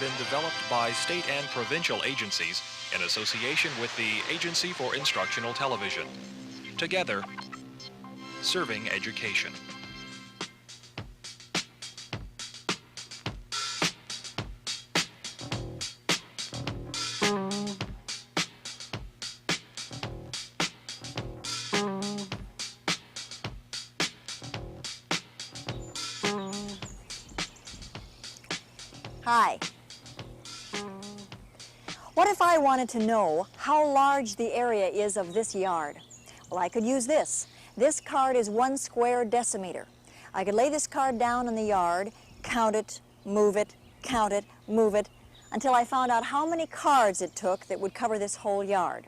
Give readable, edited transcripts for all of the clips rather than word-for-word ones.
been developed by state and provincial agencies in association with the Agency for Instructional Television. Together, serving education. Hi. What if I wanted to know how large the area is of this yard? Well, I could use this. This card is 1 square decimeter. I could lay this card down in the yard, count it, move it, count it, move it, until I found out how many cards it took that would cover this whole yard.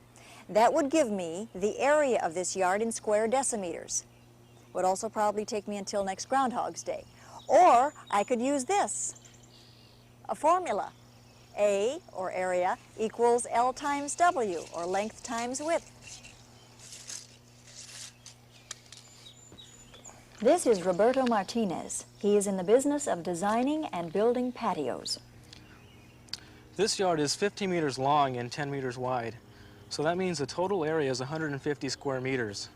That would give me the area of this yard in square decimeters. It would also probably take me until next Groundhog's Day. Or I could use this. A formula. A, or area, equals L times W, or length times width. This is Roberto Martinez. He is in the business of designing and building patios. This yard is 50 meters long and 10 meters wide. So that means the total area is 150 square meters.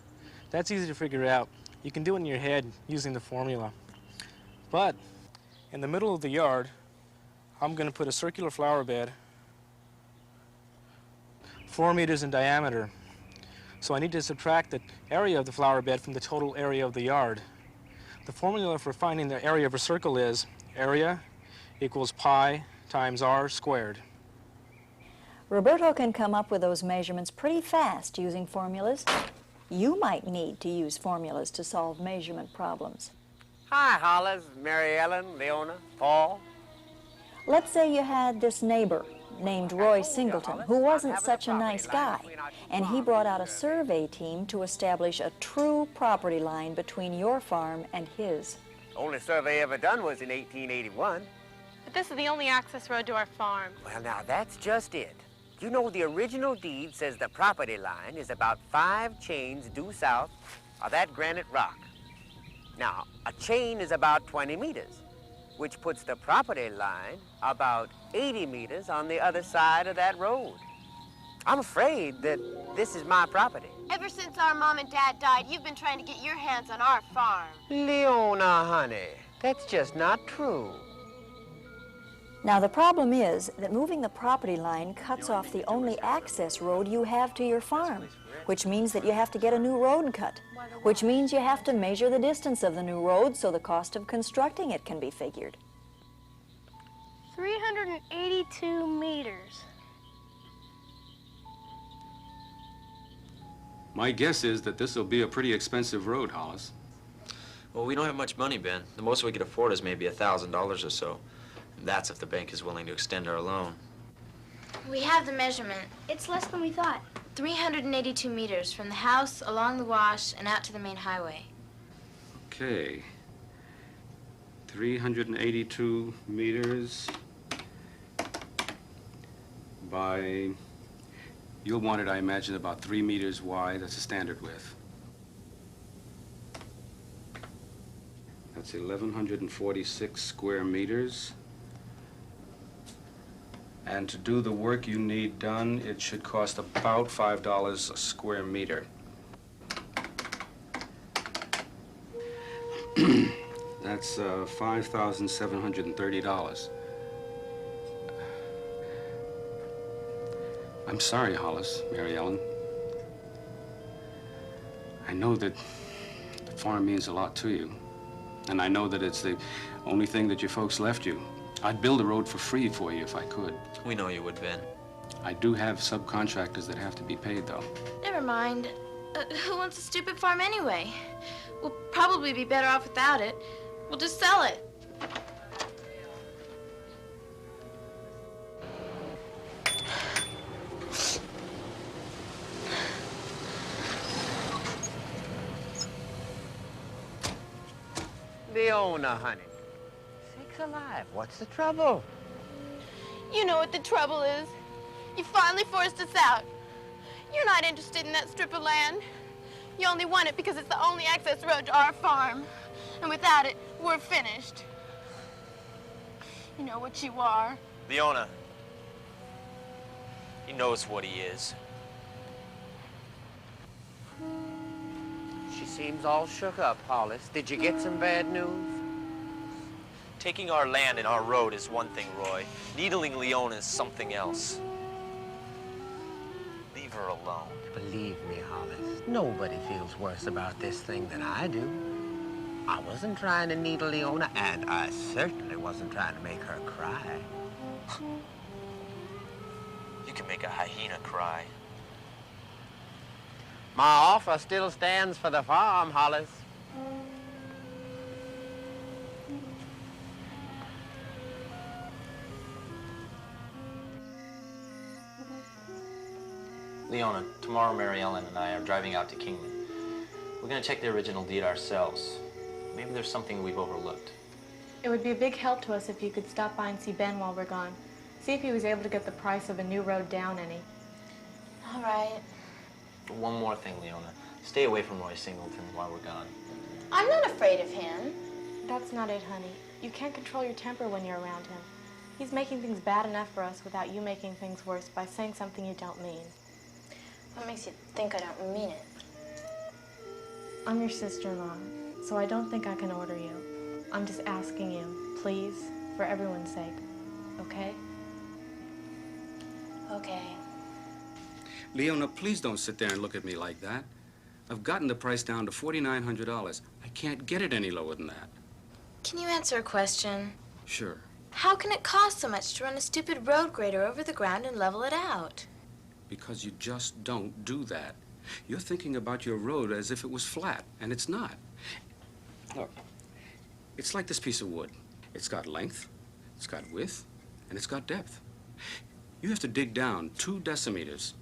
That's easy to figure out. You can do it in your head using the formula. But in the middle of the yard, I'm going to put a circular flower bed, 4 meters in diameter. So I need to subtract the area of the flower bed from the total area of the yard. The formula for finding the area of a circle is area equals pi times r squared. Roberto can come up with those measurements pretty fast using formulas. You might need to use formulas to solve measurement problems. Hi, Hollis, Mary Ellen, Leona, Paul. Let's say you had this neighbor named Roy Singleton, who wasn't such a nice guy, and he brought out a survey team to establish a true property line between your farm and his. Only survey ever done was in 1881. But this is the only access road to our farm. Well, now, that's just it. You know, the original deed says the property line is about 5 chains due south of that granite rock. Now, a chain is about 20 meters, which puts the property line about 80 meters on the other side of that road. I'm afraid that this is my property. Ever since our mom and dad died, you've been trying to get your hands on our farm. Leona, honey, that's just not true. Now, the problem is that moving the property line cuts off the only access road you have to your farm, which means that you have to get a new road cut, which means you have to measure the distance of the new road so the cost of constructing it can be figured. 382 meters. My guess is that this will be a pretty expensive road, Hollis. Well, we don't have much money, Ben. The most we could afford is maybe $1,000 or so. And that's if the bank is willing to extend our loan. We have the measurement. It's less than we thought. 382 meters from the house, along the wash, and out to the main highway. Okay. 382 meters by, you'll want it, I imagine, about 3 meters wide. That's a standard width. That's 1,146 square meters. And to do the work you need done, it should cost about $5 a square meter. That's $5,730. I'm sorry, Hollis, Mary Ellen. I know that the farm means a lot to you. And I know that it's the only thing that your folks left you. I'd build a road for free for you if I could. We know you would, Ben. I do have subcontractors that have to be paid, though. Never mind. Who wants a stupid farm anyway? We'll probably be better off without it. We'll just sell it. Leona, honey. Sakes alive, what's the trouble? You know what the trouble is. You finally forced us out. You're not interested in that strip of land. You only want it because it's the only access road to our farm. And without it, we're finished. You know what you are? Leona. He knows what he is. She seems all shook up, Hollis. Did you get some bad news? Taking our land and our road is one thing, Roy. Needling Leona is something else. Leave her alone. Believe me, Hollis, nobody feels worse about this thing than I do. I wasn't trying to needle Leona, and I certainly wasn't trying to make her cry. You can make a hyena cry. My offer still stands for the farm, Hollis. Leona, tomorrow Mary Ellen and I are driving out to Kingman. We're going to check the original deed ourselves. Maybe there's something we've overlooked. It would be a big help to us if you could stop by and see Ben while we're gone. See if he was able to get the price of a new road down any. All right. One more thing, Leona. Stay away from Roy Singleton while we're gone. I'm not afraid of him. That's not it, honey. You can't control your temper when you're around him. He's making things bad enough for us without you making things worse by saying something you don't mean. What makes you think I don't mean it? I'm your sister-in-law, so I don't think I can order you. I'm just asking you, please, for everyone's sake, okay? Okay. Leona, please don't sit there and look at me like that. I've gotten the price down to $4,900. I can't get it any lower than that. Can you answer a question? Sure. How can it cost so much to run a stupid road grader over the ground and level it out? Because you just don't do that. You're thinking about your road as if it was flat, and it's not. Look, it's like this piece of wood. It's got length, it's got width, and it's got depth. You have to dig down 2 decimeters,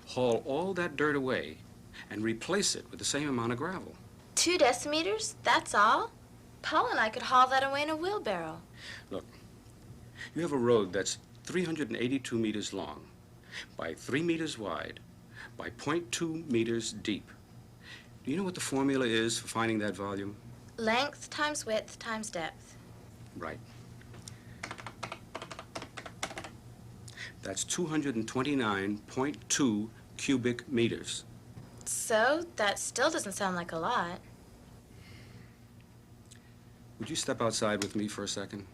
haul all that dirt away, and replace it with the same amount of gravel. 2 decimeters? That's all? Paul and I could haul that away in a wheelbarrow. Look, you have a road that's 382 meters long, by 3 meters wide, by 0.2 meters deep. Do you know what the formula is for finding that volume? Length times width times depth. Right. That's 229.2 cubic meters. So, that still doesn't sound like a lot. Would you step outside with me for a second?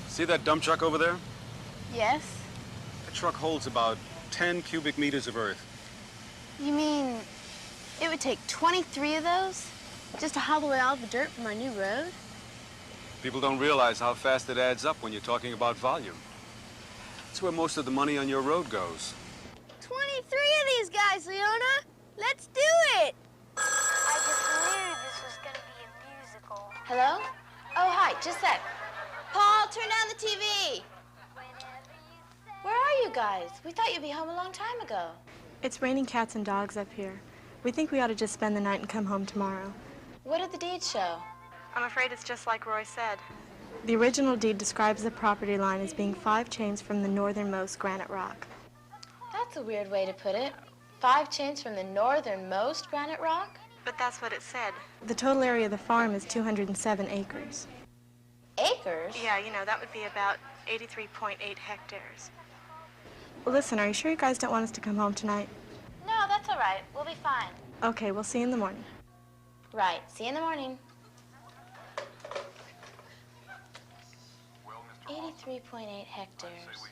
See that dump truck over there? Yes? The truck holds about 10 cubic meters of earth. You mean it would take 23 of those just to haul away all the dirt from our new road? People don't realize how fast it adds up when you're talking about volume. That's where most of the money on your road goes. 23 of these guys, Leona! Let's do it! I just knew this was gonna be a musical. Hello? Oh, hi, just a sec. Paul, turn down the TV! Where are you guys? We thought you'd be home a long time ago. It's raining cats and dogs up here. We think we ought to just spend the night and come home tomorrow. What did the deed show? I'm afraid it's just like Roy said. The original deed describes the property line as being 5 chains from the northernmost granite rock. That's a weird way to put it. 5 chains from the northernmost granite rock? But that's what it said. The total area of the farm is 207 acres. Acres? Yeah, you know, that would be about 83.8 hectares. Well, listen, are you sure you guys don't want us to come home tonight? No, that's all right. We'll be fine. Okay, we'll see you in the morning. Right. See you in the morning. 83.8 hectares.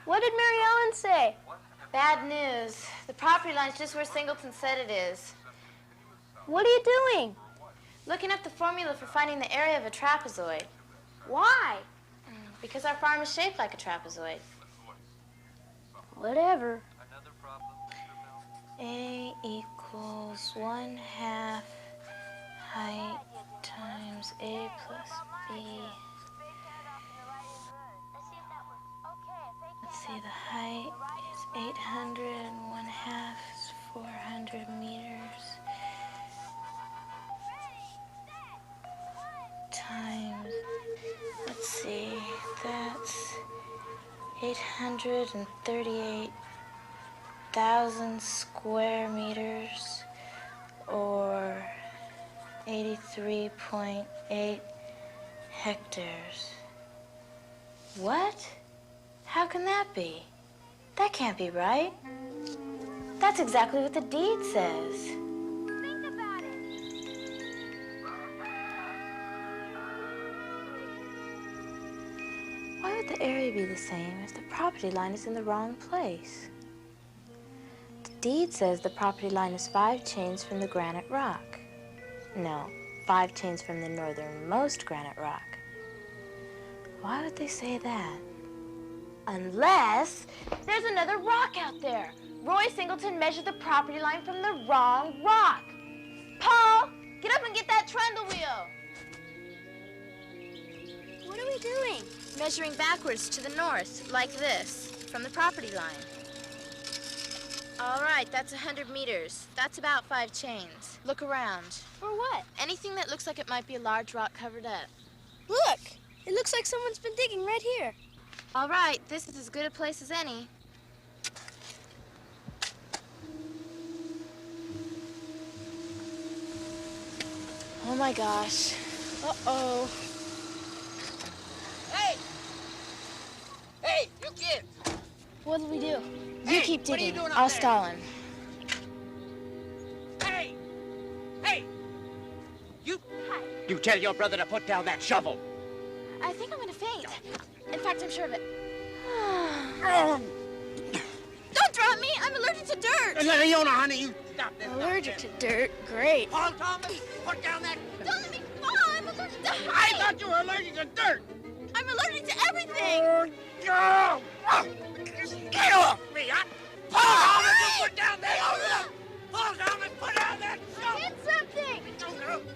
What did Mary Ellen say? Bad news. The property line's just where Singleton said it is. What are you doing? Looking up the formula for finding the area of a trapezoid. Why? Because our farm is shaped like a trapezoid. Whatever. A equals 1/2 height times A plus B. Let's see, the height is 800 and 1/2 is 400 meters. Times, let's see, that's 838 1,000 square meters, or 83.8 hectares. What? How can that be? That can't be right. That's exactly what the deed says. Think about it. Why would the area be the same if the property line is in the wrong place? The deed says the property line is 5 chains from the granite rock. No, 5 chains from the northernmost granite rock. Why would they say that? Unless there's another rock out there. Roy Singleton measured the property line from the wrong rock. Paul, get up and get that trundle wheel. What are we doing? Measuring backwards to the north, like this, from the property line. All right, that's 100 meters. That's about 5 chains. Look around. For what? Anything that looks like it might be a large rock covered up. Look! It looks like someone's been digging right here. All right, this is as good a place as any. Oh my gosh. Uh-oh. Hey! Hey, you kids! What'll we do? Hey, You keep what are you digging. doing up I'll there? stall him. Hey! Hey! You tell your brother to put down that shovel. I think I'm gonna faint. In fact, I'm sure of it. Don't drop me! I'm allergic to dirt! Leona, honey, you stop this. Allergic to dirt? Great. Paul Thomas, put down that... Don't let me fall! I'm allergic to I height! thought you were allergic to dirt. I'm allergic to everything! Get off me! Paul Thomas, you put down that... Paul Thomas, put down that shovel! Hit something!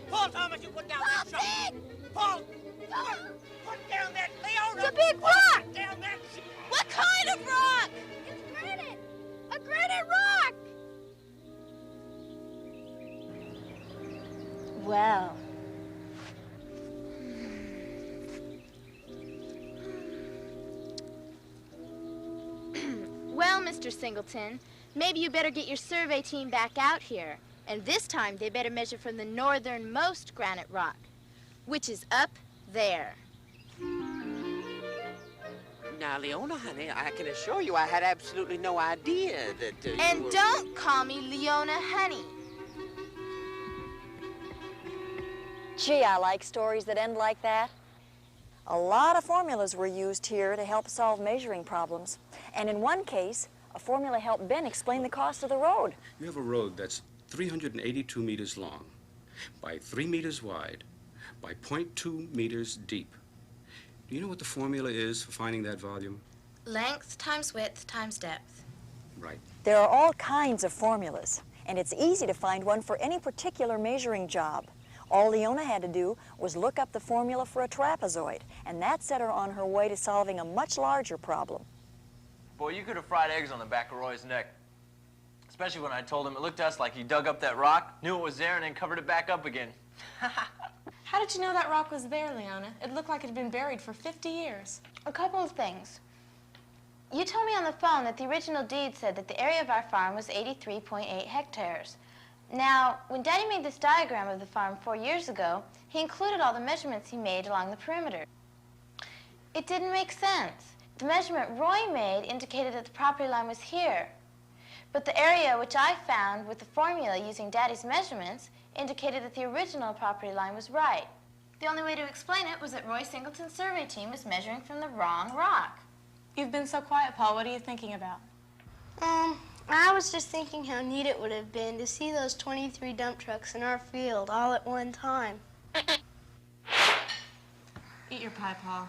Paul Thomas, you put down that shovel! Paul, put down that... Leona! It's a big rock! Put down that shovel! What kind of rock? It's granite. A granite rock. Well. Well, Mr. Singleton, maybe you better get your survey team back out here. And this time, they better measure from the northernmost granite rock, which is up there. Now, Leona, honey, I can assure you I had absolutely no idea that you And were... don't call me Leona Honey. Gee, I like stories that end like that. A lot of formulas were used here to help solve measuring problems. And in one case, a formula helped Ben explain the cost of the road. You have a road that's 382 meters long, by 3 meters wide, by 0.2 meters deep. Do you know what the formula is for finding that volume? Length times width times depth. Right. There are all kinds of formulas, and it's easy to find one for any particular measuring job. All Leona had to do was look up the formula for a trapezoid, and that set her on her way to solving a much larger problem. Boy, you could have fried eggs on the back of Roy's neck. Especially when I told him it looked to us like he dug up that rock, knew it was there, and then covered it back up again. How did you know that rock was there, Leona? It looked like it had been buried for 50 years. A couple of things. You told me on the phone that the original deed said that the area of our farm was 83.8 hectares. Now, when Daddy made this diagram of the farm 4 years ago, he included all the measurements he made along the perimeter. It didn't make sense. The measurement Roy made indicated that the property line was here. But the area which I found with the formula using Daddy's measurements indicated that the original property line was right. The only way to explain it was that Roy Singleton's survey team was measuring from the wrong rock. You've been so quiet, Paul. What are you thinking about? I was just thinking how neat it would have been to see those 23 dump trucks in our field all at one time. Eat your pie, Paul.